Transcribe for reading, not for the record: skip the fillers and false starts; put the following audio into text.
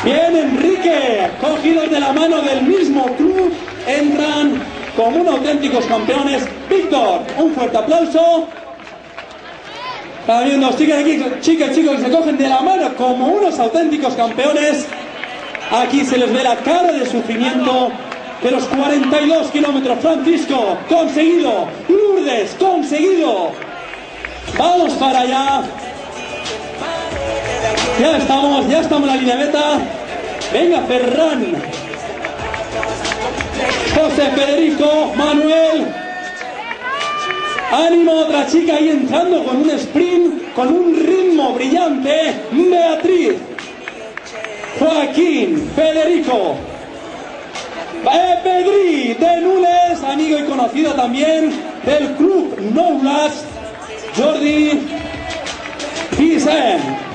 Bien, Enrique, cogidos de la mano del mismo club, entran como unos auténticos campeones. Víctor, un fuerte aplauso. También dos chicas aquí, chicos, que se cogen de la mano como unos auténticos campeones. Aquí se les ve la cara de sufrimiento de los 42 kilómetros. Francisco, conseguido. Lourdes, conseguido. Vamos para allá. Ya estamos en la línea meta. Venga, Ferran. José Federico, Manuel. Ánimo, otra chica ahí entrando con un sprint, con un ritmo brillante. Beatriz. Joaquín, Federico. Pedri de Nules, amigo y conocido también del club Noulas. Jordi Vicent.